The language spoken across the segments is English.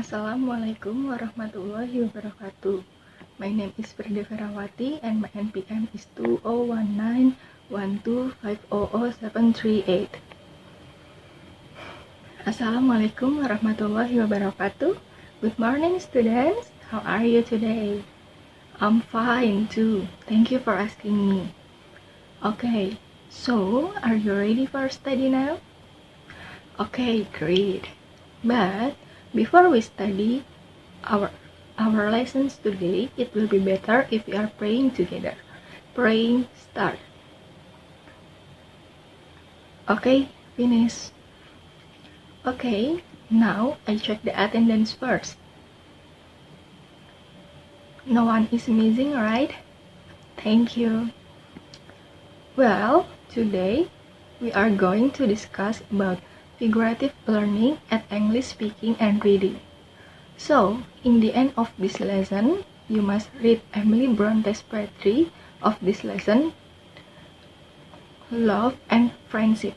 Assalamualaikum warahmatullahi wabarakatuh. My name is Firda Ferawati and my NPM is 201912500738. Assalamualaikum warahmatullahi wabarakatuh. Good morning, students. How are you today? I'm fine too. Thank you for asking me. Okay, so are you ready for study now? Okay, great. But before we study our lessons today, it will be better if we are praying together. Praying start. Okay, finish. Okay, now I check the attendance first. No one is missing, right? Thank you. Well, today we are going to discuss about figurative learning at English speaking and reading. So, in the end of this lesson, you must read Emily Bronte's poetry of this lesson, Love and Friendship,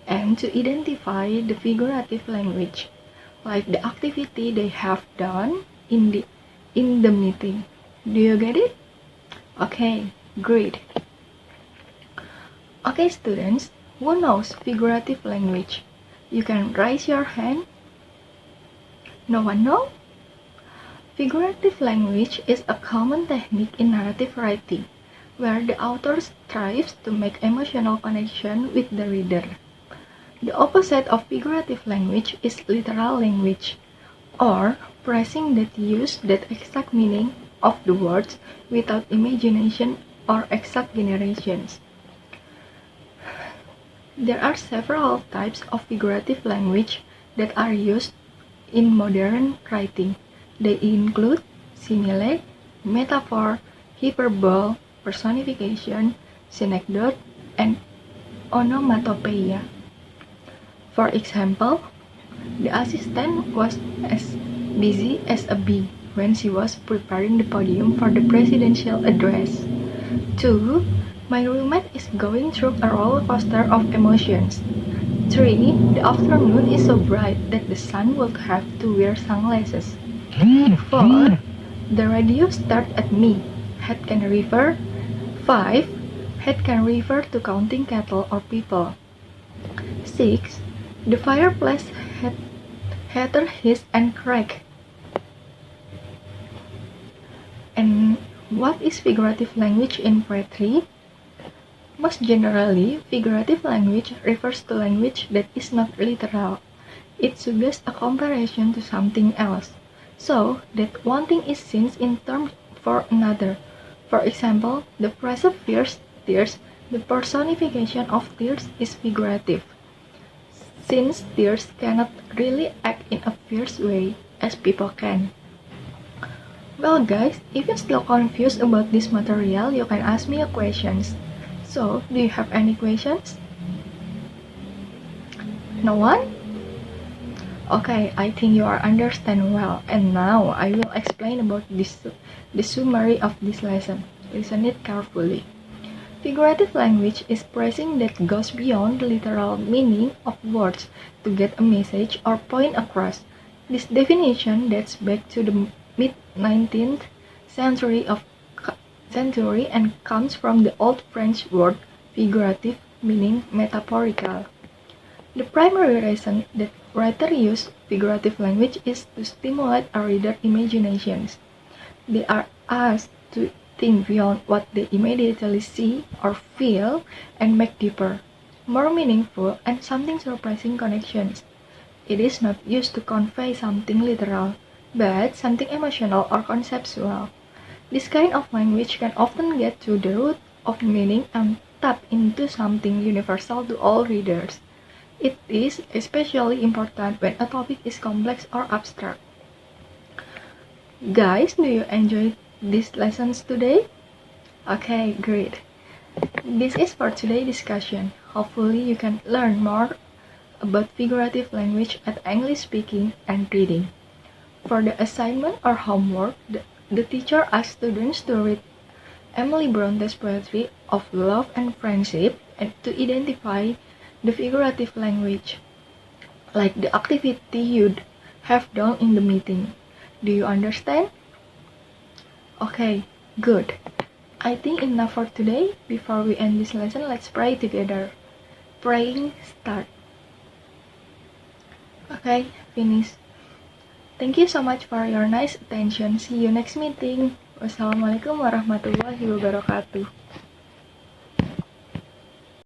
and to identify the figurative language, like the activity they have done in the meeting. Do you get it? Okay, great. Okay, students, who knows figurative language? You can raise your hand. No one know? Figurative language is a common technique in narrative writing, where the author strives to make emotional connection with the reader. The opposite of figurative language is literal language, or phrasing that use the exact meaning of the words without imagination or exact generations. There are several types of figurative language that are used in modern writing. They include simile, metaphor, hyperbole, personification, synecdoche, and onomatopoeia. For example, the assistant was as busy as a bee when she was preparing the podium for the presidential address. 2. My roommate is going through a roller coaster of emotions. 3. The afternoon is so bright that the sun would have to wear sunglasses. 4. The radio stared at me. Head can refer. 5. Head can refer to counting cattle or people. 6. The fireplace heater hissed and cracked. And what is figurative language in poetry? Most generally, figurative language refers to language that is not literal. It suggests a comparison to something else, so that one thing is seen in terms for another. For example, the phrase of tears, the personification of tears is figurative, since tears cannot really act in a fierce way as people can. Well guys, if you're still confused about this material, you can ask me a questions. So, do you have any questions? No one? Okay, I think you are understand well, and now I will explain about the summary of this lesson. Listen it carefully. Figurative language is phrasing that goes beyond the literal meaning of words to get a message or point across. This definition dates back to the mid-19th century and comes from the Old French word figurative, meaning metaphorical. The primary reason that writers use figurative language is to stimulate a reader's imaginations. They are asked to think beyond what they immediately see or feel and make deeper, more meaningful, and something surprising connections. It is not used to convey something literal, but something emotional or conceptual. This kind of language can often get to the root of meaning and tap into something universal to all readers. It is especially important when a topic is complex or abstract. Guys, do you enjoy these lessons today? Okay, great. This is for today's discussion. Hopefully you can learn more about figurative language at English speaking and reading. For the assignment or homework, the teacher asked students to read Emily Bronte's poetry of love and friendship and to identify the figurative language, like the activity you'd have done in the meeting. Do you understand? Okay, good. I think enough for today. Before we end this lesson, let's pray together. Praying start. Okay, finish. Thank you so much for your nice attention. See you next meeting. Wassalamualaikum warahmatullahi wabarakatuh.